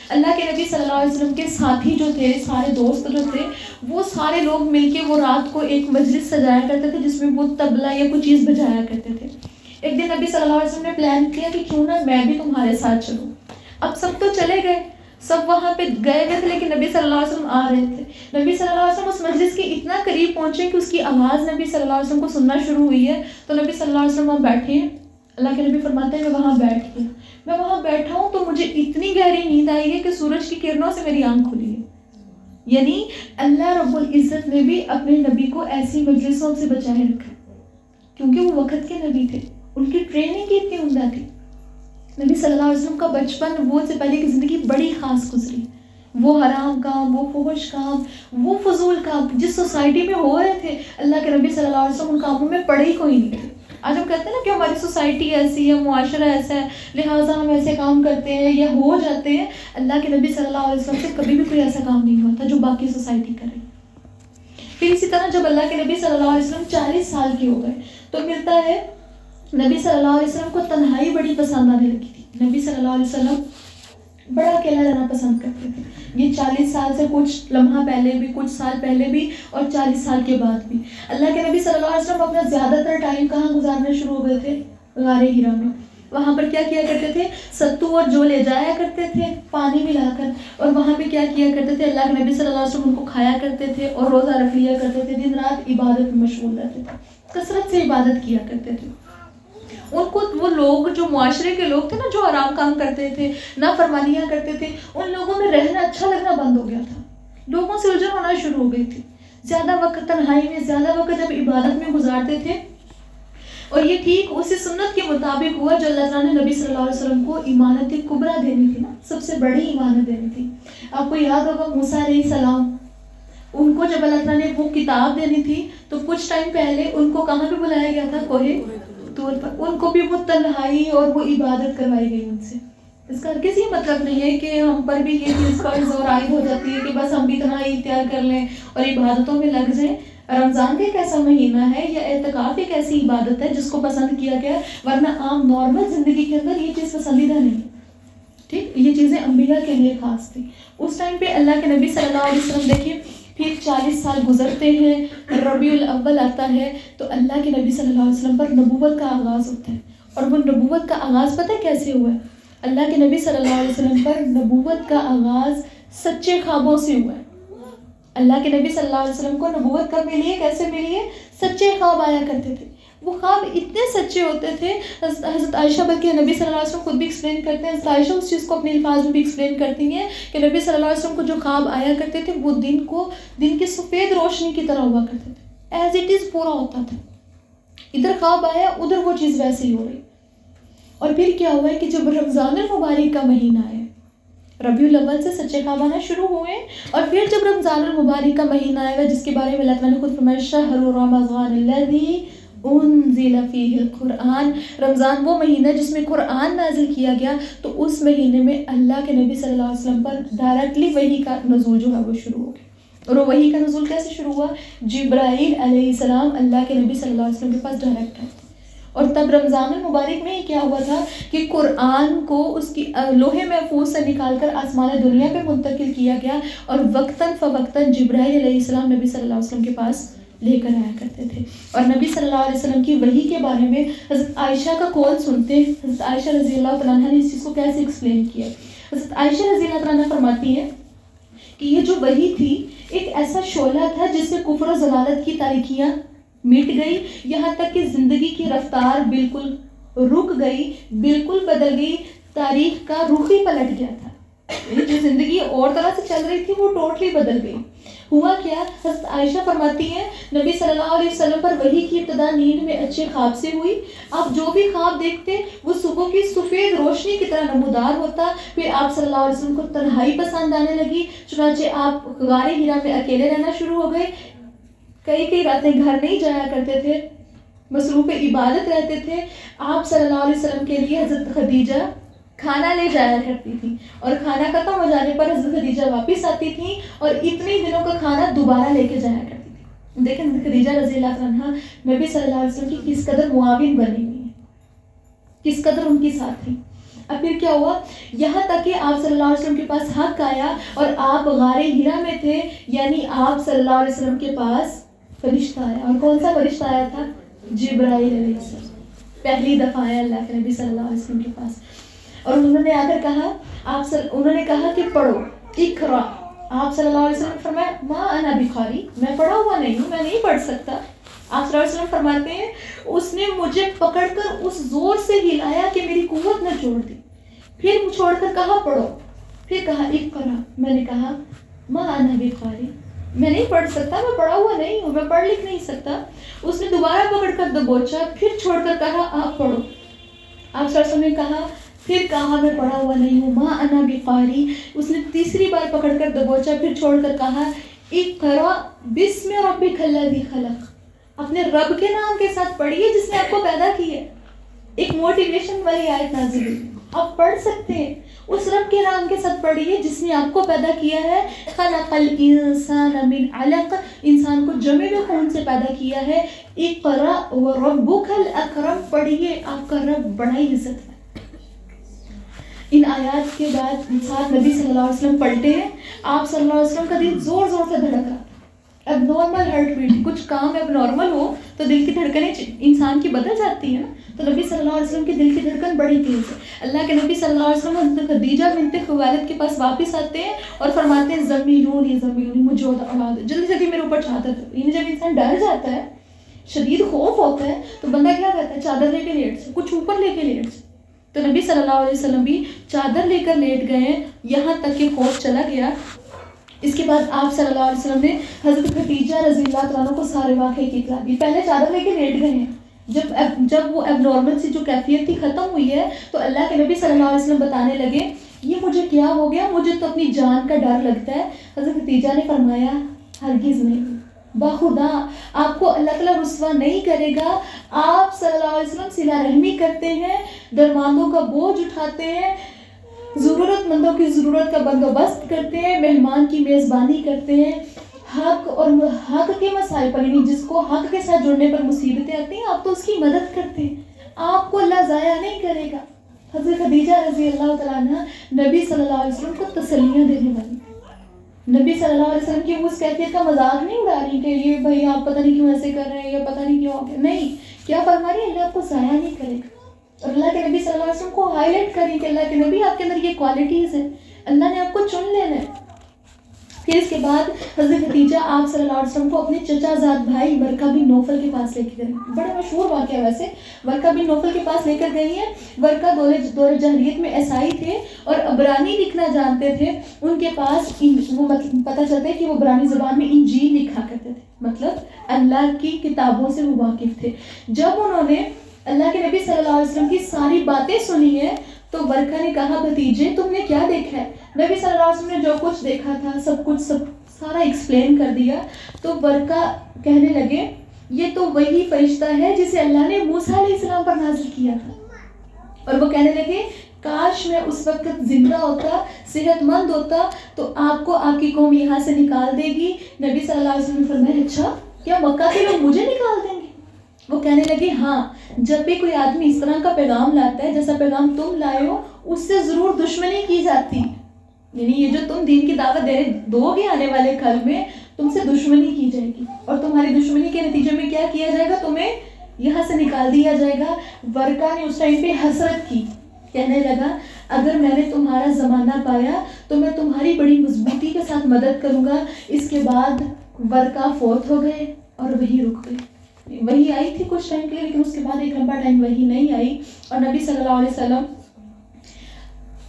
اللہ کے نبی صلی اللہ علیہ وسلم کے ساتھی جو تھے، سارے دوست جو تھے، وہ سارے لوگ مل کے وہ رات کو ایک مجلس سجایا کرتے تھے جس میں وہ طبلہ یا کوئی چیز بجایا کرتے تھے۔ ایک دن نبی صلی اللہ علیہ وسلم نے پلان کیا کہ کیوں نہ میں بھی تمہارے ساتھ چلوں۔ اب سب تو چلے گئے، سب وہاں پہ گئے تھے لیکن نبی صلی اللہ علیہ وسلم آ رہے تھے۔ نبی صلی اللہ علیہ وسلم اس مجلس کے اتنا قریب پہنچے کہ اس کی آواز نبی صلی اللہ علیہ وسلم کو سننا شروع ہوئی ہے، تو نبی صلی اللہ علیہ وسلم وہاں بیٹھے ہیں۔ اللہ کے نبی فرماتے ہیں میں وہاں بیٹھ گیا، میں وہاں بیٹھا ہوں تو مجھے اتنی گہری نیند آئی ہے کہ سورج کی کرنوں سے میری آنکھ کھلی ہے۔ یعنی اللہ رب العزت نے بھی اپنے نبی کو ایسی مجلسوں سے بچائے رکھا کیونکہ وہ وقت کے نبی تھے، ان کی ٹریننگ کی اتنی عمدہ تھی۔ نبی صلی اللہ علیہ وسلم کا بچپن، نبوت سے پہلے کی زندگی بڑی خاص گزری۔ وہ حرام کام، وہ فحش کام، وہ فضول کام جس سوسائٹی میں ہو رہے تھے، اللہ کے نبی صلی اللہ علیہ وسلم ان کاموں میں پڑے ہی کوئی نہیں تھے۔ آج ہم کہتے ہیں نا کہ ہماری سوسائٹی ایسی ہے، معاشرہ ایسا ہے، لہٰذا ہم ایسے کام کرتے ہیں یا ہو جاتے ہیں۔ اللہ کے نبی صلی اللہ علیہ وسلم سے کبھی بھی کوئی ایسا کام نہیں ہوا تھا جو باقی سوسائٹی کرے۔ پھر اسی طرح جب اللہ کے نبی صلی اللہ علیہ وسلم 40 سال کے ہو گئے تو ملتا ہے نبی صلی اللہ علیہ وسلم کو تنہائی بڑی پسند آنے لگی تھی۔ نبی صلی اللہ علیہ وسلم بڑا اکیلا رہنا پسند کرتے تھے۔ یہ 40 سال سے کچھ لمحہ پہلے بھی، کچھ سال پہلے بھی اور 40 سال کے بعد بھی۔ اللہ کے نبی صلی اللہ علیہ وسلم اپنا زیادہ تر ٹائم کہاں گزارنا شروع ہو گئے تھے؟ غار ہرا میں۔ وہاں پر کیا کیا کرتے تھے؟ ستو اور جو لے جایا کرتے تھے پانی ملا کر, اور وہاں پہ کیا کیا کرتے تھے؟ اللہ کے نبی صلی اللہ علیہ وسلم ان کو کھایا کرتے تھے اور روزہ رکھ لیا کرتے تھے, دن رات عبادت میں مشغول رہتے تھے, کثرت سے عبادت کیا کرتے تھے. ان کو وہ لوگ جو معاشرے کے لوگ تھے نا, جو آرام کام کرتے تھے, نافرمانیاں کرتے تھے, ان لوگوں میں رہنا اچھا لگنا بند ہو گیا تھا, لوگوں سے الجھن ہونا شروع ہو گئی تھی. زیادہ وقت تنہائی میں, زیادہ وقت جب عبادت میں گزارتے تھے, اور یہ ٹھیک اسی سنت کے مطابق ہوا جو اللہ تعالیٰ نے نبی صلی اللہ علیہ وسلم کو ایمانت کبریٰ دینی تھی نا, سب سے بڑی ایمانت دینی تھی. آپ کو یاد ہوگا موسیٰ علیہ السلام, ان کو جب اللہ تعالیٰ نے وہ کتاب دینی تھی تو کچھ ٹائم پہلے ان کو کہاں پہ بلایا گیا تھا؟ کوہ طور پر. ان کو بھی وہ تنہائی اور وہ عبادت کروائی گئی ان سے. اس کا کسی مطلب نہیں ہے کہ ہم پر بھی یہ چیز فرض اور عائد ہو جاتی ہے کہ بس ہم بھی تنہائی اختیار کر لیں اور عبادتوں میں لگ جائیں. رمضان ایک ایسا مہینہ ہے یا اعتکاف ایک ایسی عبادت ہے جس کو پسند کیا گیا, ورنہ عام نارمل زندگی کے اندر یہ چیز پسندیدہ نہیں ہے. ٹھیک, یہ چیزیں انبیاء کے لیے خاص تھی. اس ٹائم پہ اللہ کے نبی صلی اللہ علیہ وسلم, دیکھیے پھر 40 سال گزرتے ہیں, ربیع الاول آتا ہے تو اللہ کے نبی صلی اللہ علیہ وسلم پر نبوت کا آغاز ہوتا ہے. اور وہ نبوت کا آغاز پتہ ہے کیسے ہوا ہے؟ اللہ کے نبی صلی اللہ علیہ وسلم پر نبوت کا آغاز سچے خوابوں سے ہوا ہے. اللہ کے نبی صلی اللہ علیہ وسلم کو نبوت کب ملی ہے, کیسے ملی ہے؟ سچے خواب آیا کرتے تھے. وہ خواب اتنے سچے ہوتے تھے, حضرت عائشہ بلکہ نبی صلی اللہ علیہ وسلم خود بھی ایکسپلین کرتے ہیں, حضرت عائشہ اس چیز کو اپنے الفاظ میں بھی ایکسپلین کرتی ہیں کہ نبی صلی اللہ علیہ وسلم کو جو خواب آیا کرتے تھے وہ دن کی سفید روشنی کی طرح ہوا کرتے تھے, ایز اٹ از پورا ہوتا تھا. ادھر خواب آیا, ادھر وہ چیز ویسے ہی ہو رہی. اور پھر کیا ہوا ہے کہ جب رمضان المبارک کا مہینہ ہے, ربیع الاول سے سچے خواب آنا شروع ہوئے, اور پھر جب رمضان المبارک کا مہینہ آئے گا جس کے بارے میں اللہ تعالیٰ نے خود فرمایا شہر رمضان الذی انزل فیہ القرآن, رمضان وہ مہینہ جس میں قرآن نازل کیا گیا. تو اس مہینے میں اللہ کے نبی صلی اللہ علیہ وسلم پر ڈائریکٹلی وحی کا نزول جو ہے وہ شروع ہو گیا. اور وہ وحی کا نزول کیسے شروع ہوا؟ جبرائیل علیہ السلام اللہ کے نبی صلی اللہ علیہ وسلم کے پاس ڈائریکٹ آئے. اور تب رمضان المبارک میں کیا ہوا تھا کہ قرآن کو اس کی لوح محفوظ سے نکال کر آسمان دنیا پہ منتقل کیا گیا, اور وقتاً فوقتاً جبرائیل علیہ السلام نبی صلی اللہ علیہ وسلم کے پاس لے کر آیا کرتے تھے. اور نبی صلی اللہ علیہ وسلم کی وحی کے بارے میں حضرت عائشہ کا قول سنتے ہیں. حضرت عائشہ رضی اللہ تعالیٰ عنہ نے اس چیز کو کیسے ایکسپلین کیا؟ حضرت عائشہ رضی اللہ تعالیٰ عنہ فرماتی ہیں کہ یہ جو وحی تھی ایک ایسا شعلہ تھا جس سے کفر و ضلالت کی تاریکیاں مٹ گئی, یہاں تک کہ زندگی کی رفتار بالکل رک گئی, بالکل بدل گئی, تاریخ کا رخ ہی پلٹ گیا تھا. جو زندگی اور طرح سے چل رہی تھی وہ ٹوٹلی بدل گئی. ہوا کیا؟ حضرت عائشہ فرماتی ہیں نبی صلی اللہ علیہ وسلم پر وحی کی ابتدا نیند میں اچھے خواب سے ہوئی. آپ جو بھی خواب دیکھتے وہ صبح کی سفید روشنی کی طرح نمودار ہوتا. پھر آپ صلی اللہ علیہ وسلم کو تنہائی پسند آنے لگی, چنانچہ آپ غار حرا میں اکیلے رہنا شروع ہو گئے. کئی راتیں گھر نہیں جایا کرتے تھے, مصروف عبادت رہتے تھے. آپ صلی اللہ علیہ وسلم کے لیے حضرت خدیجہ کھانا لے جایا کرتی تھی, اور کھانا ختم ہو جانے پر حضرت خدیجہ واپس آتی تھیں اور اتنے دنوں کا کھانا دوبارہ لے کے جایا کرتی تھی. دیکھیں حضرت خدیجہ رضی اللہ عنہا نبی صلی اللہ علیہ وسلم کی کس قدر معاون بنی ہوئی ہیں, کس قدر ان کی ساتھ تھی. اب پھر کیا ہوا, یہاں تک کہ آپ صلی اللہ علیہ وسلم کے پاس حق آیا اور آپ غار حرا میں تھے, یعنی آپ صلی اللہ علیہ وسلم کے پاس فرشتہ آیا. اور کون سا فرشتہ آیا تھا؟ جبرائیل علیہ السلام. پہلی دفعہ آیا اللہ کے نبی صلی اللہ علیہ وسلم کے پاس, اور انہوں نے آ کر کہا, انہوں نے کہا کہ پڑھو, اقرا. آپ صلی اللہ علیہ وسلم فرمایا ما انا بقاری, میں پڑھا ہوا نہیں ہوں, میں نہیں پڑھ سکتا. آپ صلی اللہ علیہ وسلم فرماتے ہیں اس نے مجھے پکڑ کر اس زور سے ہلایا کہ میری قوت نہ چھوڑ دی. پھر چھوڑ کر کہا پڑھو, پھر کہا اقرا. میں نے کہا ما انا بقاری, میں نہیں پڑھ سکتا, میں پڑھا ہوا نہیں ہوں, میں پڑھ لکھ نہیں سکتا. اس نے دوبارہ پکڑ کر دبوچا, پھر چھوڑ کر کہا آپ پڑھو. آپ صلی اللہ علیہ وسلم نے کہا, پھر کہا میں پڑھا ہوا نہیں ہوں, ما انا بقاری. اس نے تیسری بار پکڑ کر دبوچا, پھر چھوڑ کر کہا اقرا بسم ربک الذی خلق, اپنے رب کے نام کے ساتھ پڑھیے جس نے آپ کو پیدا کی ہے. ایک موٹیویشن والی آیت نازل ہوئی, آپ پڑھ سکتے ہیں. اس رب کے نام کے ساتھ پڑھیے جس نے آپ کو پیدا کیا ہے. خلق الانسان من علق, انسان کو جمع میں خون سے پیدا کیا ہے. اقرا وربک الاکرم, پڑھیے آپ کا رب بڑا ہی عزت ہے. ان آیات کے بعد انسان نبی صلی اللہ علیہ وسلم پلٹے ہیں. آپ صلی اللہ علیہ وسلم کا دل زور زور سے دھڑک رہا تھا اب نارمل ہارٹ بیٹ، کچھ کام اب نارمل ہو تو دل کی دھڑکنیں انسان کی بدل جاتی ہیں نا. تو نبی صلی اللہ علیہ وسلم کی دل کی دھڑکن بڑی تیز ہے. اللہ کے نبی صلی اللہ علیہ وسلم حضرت خدیجہ بنت خویلد کے پاس واپس آتے ہیں اور فرماتے ہیں زمیلونی زمیلونی، مجھے اولاد جلدی جلدی میرے اوپر چادر دو. یعنی جب انسان ڈر جاتا ہے، شدید خوف ہوتا ہے، تو بندہ کیا کرتا ہے؟ چادر لے کے لیٹ سے، کچھ اوپر لے کے لیٹ سے. تو نبی صلی اللہ علیہ وسلم بھی چادر لے کر لیٹ گئے ہیں، یہاں تک کہ خوف چلا گیا. اس کے بعد آپ صلی اللہ علیہ وسلم نے حضرت خدیجہ رضی اللہ تعالیٰ عنہ کو سارے واقعے کی اطلاع دی. پہلے چادر لے کے لیٹ گئے ہیں، جب وہ اب نارمل سی جو کیفیت تھی ختم ہوئی ہے تو اللہ کے نبی صلی اللہ علیہ وسلم بتانے لگے یہ مجھے کیا ہو گیا، مجھے تو اپنی جان کا ڈر لگتا ہے. حضرت خدیجہ نے فرمایا ہرگز نہیں، بخدا آپ کو اللہ تعالیٰ رسوا نہیں کرے گا. آپ صلی اللہ علیہ وسلم صلہ رحمی کرتے ہیں، درماندوں کا بوجھ اٹھاتے ہیں، ضرورت مندوں کی ضرورت کا بندوبست کرتے ہیں، مہمان کی میزبانی کرتے ہیں، حق اور حق کے مسائل پر، یعنی جس کو حق کے ساتھ جڑنے پر مصیبتیں آتی ہیں آپ تو اس کی مدد کرتے ہیں. آپ کو اللہ ضائع نہیں کرے گا. حضرت خدیجہ رضی اللہ تعالیٰ عنہ نبی صلی اللہ علیہ وسلم کو تسلیاں دینے والی، نبی صلی اللہ علیہ وسلم کی اس کیفیت کا مذاق نہیں اڑا رہی کہ یہ بھائی آپ پتہ نہیں کیوں ایسے کر رہے ہیں یا پتہ نہیں کیوں. نہیں، کیا فرما رہی ہے؟ اللہ آپ کو ضائع نہیں کرے گا. اور اللہ کے نبی صلی اللہ علیہ وسلم کو ہائی لائٹ کریں کہ اللہ کے نبی آپ کے اندر یہ کوالٹیز ہیں، اللہ نے آپ کو چن لینا ہے. پھر اس کے بعد حضرت خدیجہ آپ صلی اللہ علیہ وسلم کو اپنے چچا زاد بھائی ورقہ بن نوفل کے پاس لے کے گئی. بڑا مشہور واقعہ ہے ویسے، ورقہ بن نوفل کے پاس لے کر گئی ہیں. ورقہ دور جاہلیت میں عیسائی تھے اور عبرانی لکھنا جانتے تھے. ان کے پاس وہ پتہ چلتا ہے کہ وہ عبرانی زبان میں انجیل لکھا کرتے تھے، مطلب اللہ کی کتابوں سے وہ واقف تھے. جب انہوں نے اللہ کے نبی صلی اللہ علیہ وسلم کی ساری باتیں سنی ہیں تو ورقہ نے کہا بھتیجے تم نے کیا دیکھا ہے؟ نبی صلی اللہ علیہ وسلم نے جو کچھ دیکھا تھا سب سارا ایکسپلین کر دیا. تو ورقہ کہنے لگے یہ تو وہی فرشتہ ہے جسے اللہ نے موسیٰ علیہ السلام پر نازل کیا تھا. اور وہ کہنے لگے کاش میں اس وقت زندہ ہوتا، صحت مند ہوتا تو آپ کو آپ کی قوم یہاں سے نکال دے گی. نبی صلی اللہ علیہ وسلم نے فرمایا اچھا کیا مکہ کے لوگ مجھے نکال دیں گے؟ وہ کہنے لگے ہاں، جب بھی کوئی آدمی اس طرح کا پیغام لاتا ہے جیسا پیغام تم لائے ہو اس سے ضرور دشمنی کی جاتی. یعنی یہ جو تم دین کی دعوت دو گے آنے والے کل میں، تم سے دشمنی کی جائے گی اور تمہاری دشمنی کے نتیجے میں کیا کیا جائے گا؟ تمہیں یہاں سے نکال دیا جائے گا. ورقہ نے اس ٹائم پہ حسرت کی، کہنے لگا اگر میں نے تمہارا زمانہ پایا تو میں تمہاری بڑی مضبوطی کے ساتھ مدد کروں گا. اس کے بعد ورقہ فوت ہو گئے اور وہی رک گئی. وہی آئی تھی کچھ ٹائم کے لیے لیکن اس کے بعد ایک لمبا ٹائم وہی نہیں آئی اور نبی صلی اللہ علیہ وسلم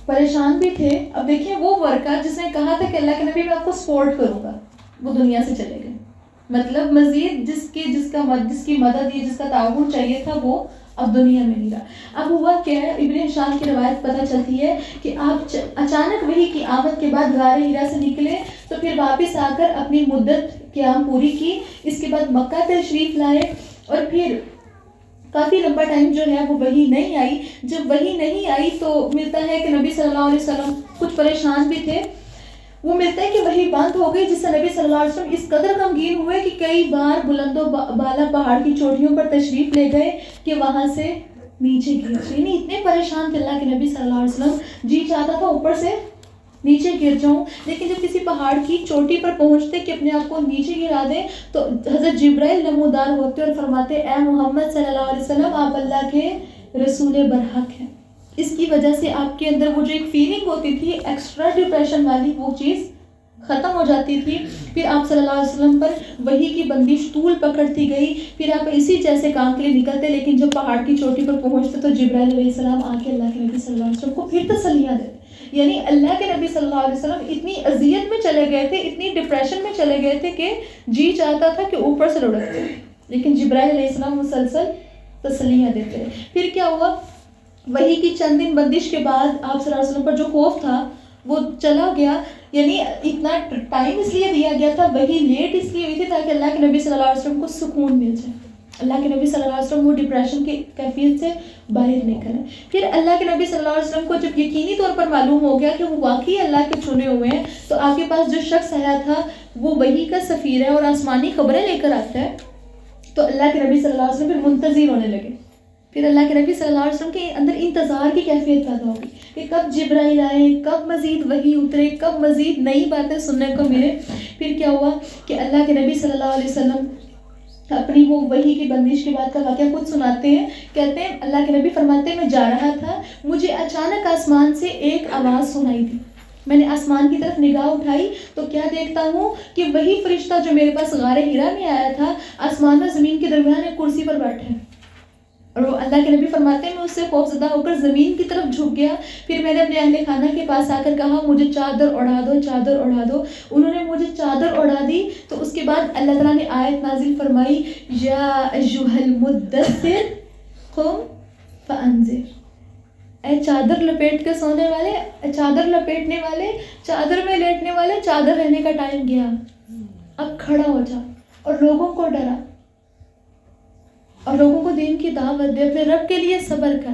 پریشان بھی تھے. اب دیکھیں وہ ورقہ جس نے کہا تھا کہ اللہ کے نبی میں آپ کو سپورٹ کروں گا، وہ دنیا سے چلے گئے. مطلب مزید جس کی مدد یا جس کا تعاون چاہیے تھا وہ اب دنیا میں نہیں رہا. اب ہوا کیا ہے، ابن ہشام کی روایت پتہ چلتی ہے کہ آپ اچانک وحی کی آمد کے بعد غار ہیرا سے نکلے تو پھر واپس آ کر اپنی مدت قیام پوری کی. اس کے بعد مکہ تشریف لائے اور پھر کافی لمبا ٹائم جو ہے وہ وحی نہیں آئی. جب وحی نہیں آئی تو ملتا ہے کہ نبی صلی اللہ علیہ وسلم کچھ پریشان بھی تھے. وہ ملتا ہے کہ وحی بند ہو گئی جس سے نبی صلی اللہ علیہ وسلم اس قدر غمگین ہوئے کہ کئی بار بلند و بالا پہاڑ کی چوٹیوں پر تشریف لے گئے کہ وہاں سے نیچے گر جائے. یعنی اتنے پریشان تھے اللہ کے نبی صلی اللہ علیہ وسلم، جی چاہتا تھا اوپر سے نیچے گر جاؤں، لیکن جب کسی پہاڑ کی چوٹی پر پہنچتے کہ اپنے آپ کو نیچے گرا دیں تو حضرت جبرائیل نمودار ہوتے اور فرماتے اے محمد صلی اللہ علیہ وسلم آپ اللہ کے رسول برحق ہیں. اس کی وجہ سے آپ کے اندر وہ جو ایک فیلنگ ہوتی تھی ایکسٹرا ڈپریشن والی، وہ چیز ختم ہو جاتی تھی. پھر آپ صلی اللہ علیہ وسلم پر وحی کی بندش طول پکڑتی گئی. پھر آپ اسی جیسے کام کے لیے نکلتے لیکن جب پہاڑ کی چوٹی پر پہنچتے تو جبرائیل علیہ السلام آ کے اللہ کے نبی صلی اللہ علیہ وسلم کو پھر تسلیاں دیتے. یعنی اللہ کے نبی صلی اللہ علیہ وسلم اتنی اذیت میں چلے گئے تھے، اتنی ڈپریشن میں چلے گئے تھے کہ جی چاہتا تھا کہ اوپر سے لڑکتے، لیکن جبرائیل علیہ السلام مسلسل تسلیاں دیتے رہے. پھر کیا ہوا، وحی کی چند دن بندش کے بعد آپ صلی اللہ علیہ وسلم پر جو خوف تھا وہ چلا گیا. یعنی اتنا ٹائم اس لیے دیا گیا تھا، وہی لیٹ اس لیے ہوئی تھی تاکہ اللہ کے نبی صلی اللہ علیہ وسلم کو سکون مل جائے، اللہ کے نبی صلی اللہ علیہ وسلم وہ ڈپریشن کی کیفیت سے باہر نکلیں. پھر اللہ کے نبی صلی اللہ علیہ وسلم کو جب یقینی طور پر معلوم ہو گیا کہ وہ واقعی اللہ کے چنے ہوئے ہیں تو آپ کے پاس جو شخص آیا تھا وہ وحی کا سفیر ہے اور آسمانی خبریں لے کر آتا ہے. تو اللہ کے نبی صلی اللہ علیہ وسلم پھر منتظر ہونے لگے. پھر اللہ کے نبی صلی اللہ علیہ وسلم کے اندر انتظار کی کیفیت پیدا ہوگی. کہ کب جبرائیل آئے, کب مزید وحی اترے, کب مزید نئی باتیں سننے کو ملے. پھر کیا ہوا کہ اللہ کے نبی صلی اللہ علیہ وسلم اپنی وہ وحی کی بندش کے بعد کا واقعہ خود سناتے ہیں. کہتے ہیں اللہ کے نبی فرماتے ہیں میں جا رہا تھا, مجھے اچانک آسمان سے ایک آواز سنائی دی. میں نے آسمان کی طرف نگاہ اٹھائی تو کیا دیکھتا ہوں کہ وہی فرشتہ جو میرے پاس غار ہیرا میں آیا تھا آسمان اور زمین کے درمیان ایک کرسی پر بیٹھے ہیں. اور وہ اللہ کے نبی فرماتے ہیں میں اس سے خوفزدہ ہو کر زمین کی طرف جھک گیا. پھر میں نے اپنے اہل خانہ کے پاس آ کر کہا مجھے چادر اڑا دو, چادر اڑا دو. انہوں نے مجھے چادر اڑا دی. تو اس کے بعد اللہ تعالیٰ نے آیت نازل فرمائی یا ایھا المدثر قم فانذر, اے چادر لپیٹ کے سونے والے, چادر لپیٹنے والے, چادر میں لیٹنے والے, چادر رہنے کا ٹائم گیا, اب کھڑا ہو جا اور لوگوں کو ڈرا اور لوگوں کو دین کی دعوت دے, اپنے رب کے لیے صبر کر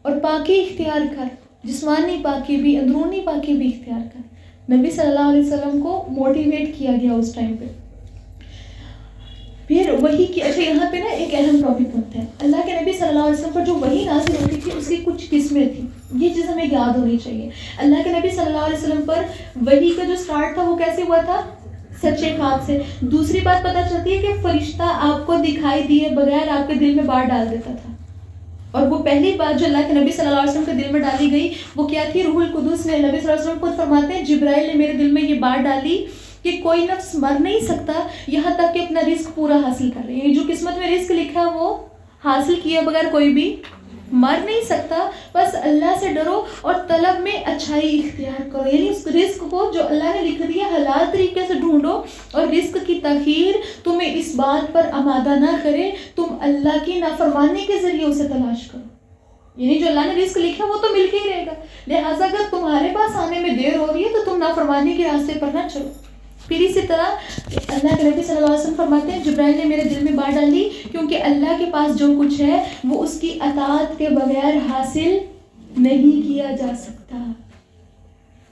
اور پاکی اختیار کر, جسمانی پاکی بھی اندرونی پاکی بھی اختیار کر. نبی صلی اللہ علیہ وسلم کو موٹیویٹ کیا گیا اس ٹائم پہ. پھر وہی کی اچھا یہاں پہ نا ایک اہم ٹاپک ہوتا ہے, اللہ کے نبی صلی اللہ علیہ وسلم پر جو وحی نازل ہوتی تھی اس کی کچھ قسمیں تھیں. یہ چیز ہمیں یاد ہونی چاہیے. اللہ کے نبی صلی اللہ علیہ وسلم پر وحی کا جو سٹارٹ تھا وہ کیسے ہوا تھا؟ سچے خواب سے. دوسری بات پتہ چلتی ہے کہ فرشتہ آپ کو دکھائی دیے بغیر آپ کے دل میں بات ڈال دیتا تھا. اور وہ پہلی بات جو اللہ کے نبی صلی اللہ علیہ وسلم کے دل میں ڈالی گئی وہ کیا تھی؟ روح القدس نے. نبی صلی اللہ علیہ وسلم خود فرماتے ہیں جبرائیل نے میرے دل میں یہ بات ڈالی کہ کوئی نفس مر نہیں سکتا یہاں تک کہ اپنا رزق پورا حاصل کر رہے ہیں. جو قسمت میں رزق لکھا ہے وہ حاصل کیے بغیر کوئی بھی مر نہیں سکتا. بس اللہ سے ڈرو اور طلب میں اچھائی اختیار کرو, یعنی اس رزق کو جو اللہ نے لکھ دیا حلال طریقے سے ڈھونڈو اور رزق کی تاخیر تمہیں اس بات پر آمادہ نہ کرے تم اللہ کی نافرمانی کے ذریعے اسے تلاش کرو. یعنی جو اللہ نے رزق لکھا وہ تو مل کے ہی رہے گا, لہٰذا اگر تمہارے پاس آنے میں دیر ہو رہی ہے تو تم نافرمانی کے راستے پر نہ چلو. پھر اسی طرح اللہ کے نبی صلی اللہ علیہ وسلم فرماتے ہیں جبرائیل نے میرے دل میں بات ڈالی کیونکہ اللہ کے پاس جو کچھ ہے وہ اس کی اطاعت کے بغیر حاصل نہیں کیا جا سکتا.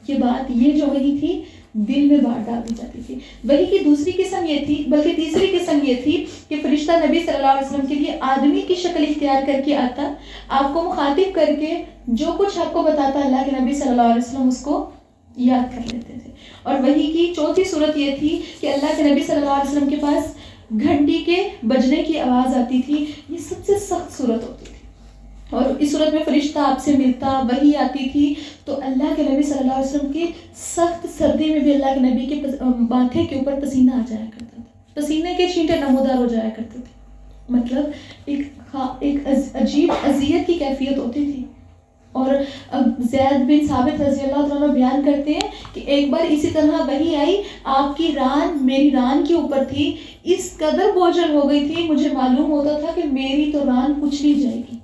یہ بات یہ جو وحی تھی دل میں بات ڈال دی جاتی تھی. وحی کی دوسری قسم یہ تھی, بلکہ تیسری قسم یہ تھی کہ فرشتہ نبی صلی اللہ علیہ وسلم کے لیے آدمی کی شکل اختیار کر کے آتا, آپ کو مخاطب کر کے جو کچھ آپ کو بتاتا اللہ کے نبی صلی اللہ علیہ وسلم اس کو یاد کر لیتے تھے. اور وحی کی چوتھی صورت یہ تھی کہ اللہ کے نبی صلی اللہ علیہ وسلم کے پاس گھنٹی کے بجنے کی آواز آتی تھی. یہ سب سے سخت صورت ہوتی تھی اور اس صورت میں فرشتہ آپ سے ملتا, وحی آتی تھی تو اللہ کے نبی صلی اللہ علیہ وسلم کی سخت سردی میں بھی اللہ کے نبی کے ماتھے کے اوپر پسینہ آ جایا کرتا تھا, پسینے کے چھینٹے نمودار ہو جایا کرتے تھے. مطلب ایک عجیب اذیت کی کیفیت ہوتی تھی. اور زید بن ثابت رضی اللہ تعالیٰ بیان کرتے ہیں کہ ایک بار اسی طرح وحی آئی, آپ کی ران میری ران کے اوپر تھی, اس قدر بوجھل ہو گئی تھی مجھے معلوم ہوتا تھا کہ میری تو ران کچلی جائے گی.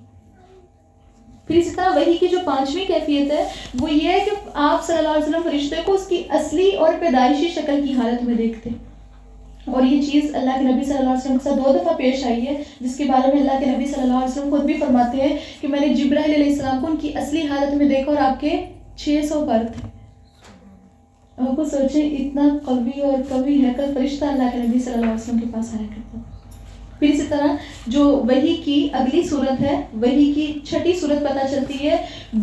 پھر اسی طرح وحی کی جو پانچویں کیفیت ہے وہ یہ ہے کہ آپ صلی اللہ علیہ وسلم فرشتے کو اس کی اصلی اور پیدائشی شکل کی حالت میں دیکھتے. اور یہ چیز اللہ کے نبی صلی اللہ علیہ وسلم کے ساتھ 2 دفعہ پیش آئی ہے جس کے بارے میں اللہ کے نبی صلی اللہ علیہ وسلم خود بھی فرماتے ہیں کہ میں نے جبرائیل علیہ السلام کو ان کی اصلی حالت میں دیکھا اور آپ کے 600 پر تھے. آپ کو سوچیں اتنا قوی اور قوی ہے کہ فرشتہ اللہ کے نبی صلی اللہ علیہ وسلم کے پاس آیا کرتا. پھر اسی طرح جو وحی کی اگلی صورت ہے, وحی کی چھٹی صورت پتہ چلتی ہے,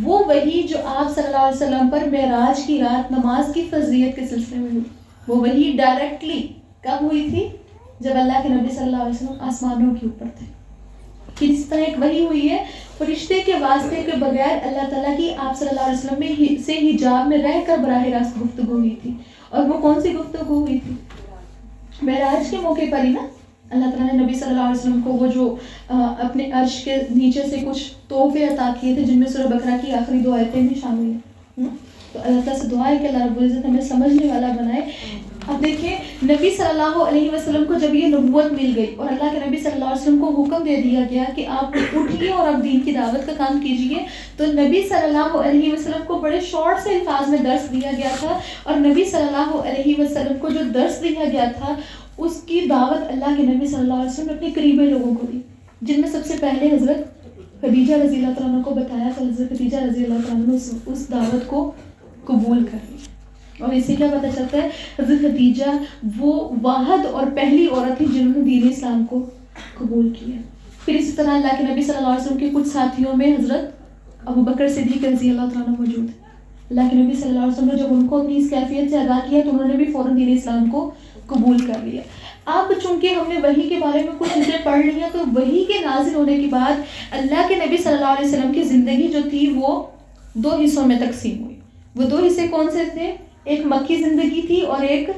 وہ وحی جو آپ صلی اللہ علیہ وسلم پر معراج کی رات نماز کی فرضیت کے سلسلے میں ہوئی. وہ وحی ڈائریکٹلی کب ہوئی تھی؟ جب اللہ کے نبی صلی اللہ علیہ وسلم آسمانوں کے اوپر تھے. پھر اس طرح ایک وحی ہوئی ہے فرشتے کے واسطے کے بغیر اللہ تعالیٰ کی آپ صلی اللہ علیہ وسلم میں سے حجاب میں رہ کر براہ راست گفتگو ہوئی تھی. اور وہ کون سی گفتگو ہوئی تھی؟ معراج کے موقع پر ہی نا اللہ تعالیٰ نے نبی صلی اللہ علیہ وسلم کو وہ جو اپنے عرش کے نیچے سے کچھ تحفے عطا کیے تھے جن میں سورہ بقرہ کی آخری 2 آیتیں بھی شامل ہیں. تو اللہ تعالیٰ سے دعا ہے کہ اللہ رب العزت ہمیں سمجھنے والا بنائے. اب دیکھیں نبی صلی اللہ علیہ وسلم کو جب یہ نبوت مل گئی اور اللہ کے نبی صلی اللہ علیہ وسلم کو حکم دے دیا گیا کہ آپ اٹھیے اور آپ دین کی دعوت کا کام کیجیے, تو نبی صلی اللہ علیہ وسلم کو بڑے شارٹ سے الفاظ میں درس دیا گیا تھا. اور نبی صلی اللہ علیہ وسلم کو جو درس دیا گیا تھا اس کی دعوت اللہ کے نبی صلی اللہ علیہ وسلم نے اپنے قریبی لوگوں کو دی, جن میں سب سے پہلے حضرت خدیجہ رضی اللہ تعالیٰ عنہ کو بتایا. تو حضرت خدیجہ رضی اللہ تعالیٰ عنہ نے اس دعوت کو قبول کر لی. اور اس سے کیا پتہ چلتا ہے؟ حضرت خدیجہ وہ واحد اور پہلی عورت تھی جنہوں نے دین اسلام کو قبول کیا. پھر اسی طرح اللہ کے نبی صلی اللہ علیہ وسلم کے کچھ ساتھیوں میں حضرت ابو بکر صدیق رضی اللہ تعالیٰ موجود ہیں. اللہ کے نبی صلی اللہ علیہ وسلم نے جب ان کو اپنی اس کیفیت سے آگاہ کیا تو انہوں نے بھی فوراً دین اسلام کو قبول کر لیا. اب چونکہ ہم نے وحی کے بارے میں کچھ چیزیں پڑھ لی ہیں تو وحی کے نازل ہونے کے بعد اللہ کے نبی صلی اللہ علیہ وسلم کی زندگی جو تھی وہ 2 حصوں میں تقسیم ہوئی. وہ 2 حصے کون سے تھے؟ ایک مکی زندگی تھی اور ایک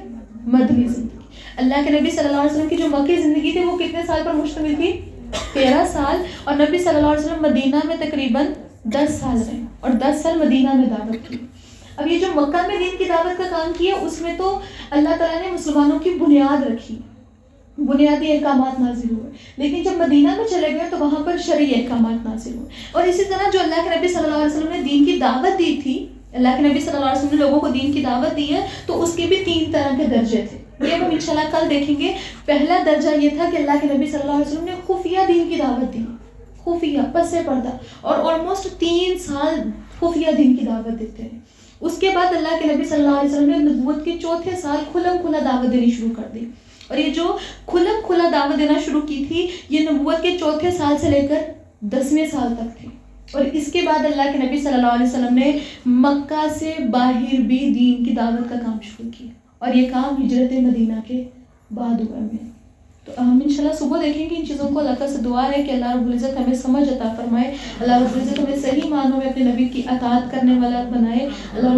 مدنی زندگی. اللہ کے نبی صلی اللہ علیہ وسلم کی جو مکی زندگی تھی وہ کتنے سال پر مشتمل تھی؟ 13 سال. اور نبی صلی اللہ علیہ وسلم مدینہ میں تقریباً 10 سال رہے اور 10 سال مدینہ میں دعوت کی. اب یہ جو مکہ میں دین کی دعوت کا کام کیا اس میں تو اللہ تعالیٰ نے مسلمانوں کی بنیاد رکھی, بنیادی احکامات نازل ہوئے. لیکن جب مدینہ میں چلے گئے تو وہاں پر شرعی احکامات نازل ہوئے. اور اسی طرح جو اللہ کے نبی صلی اللہ علیہ وسلم نے دین کی دعوت دی تھی, اللہ کے نبی صلی اللہ علیہ وسلم نے لوگوں کو دین کی دعوت دی ہے, تو اس کے بھی 3 طرح کے درجے تھے. یہ ہم انشاءاللہ کل دیکھیں گے. پہلا درجہ یہ تھا کہ اللہ کے نبی صلی اللہ علیہ وسلم نے خفیہ دین کی دعوت دی, خفیہ پس پردہ, اور آلموسٹ 3 سال خفیہ دین کی دعوت دیتے ہیں. اس کے بعد اللہ کے نبی صلی اللہ علیہ وسلم نے نبوت کے 4تھے سال کھلم کھلا دعوت دینی شروع کر دی. اور یہ جو کھلم کھلا دعوت دینا شروع کی تھی یہ نبوت کے 4تھے سال سے لے کر 10ویں سال تک تھی. اور اس کے بعد اللہ کے نبی صلی اللہ علیہ وسلم نے مکہ سے باہر بھی دین کی دعوت کا کام شروع کیا, اور یہ کام ہجرت مدینہ کے بعد ہوا میں. تو ہم انشاءاللہ صبح دیکھیں گے ان چیزوں کو. اللہ سے دعا ہے کہ اللہ رب العزت ہمیں سمجھ عطا فرمائے, اللہ رب العزت ہمیں صحیح معنوں میں اپنے نبی کی اطاعت کرنے والا بنائے. اللہ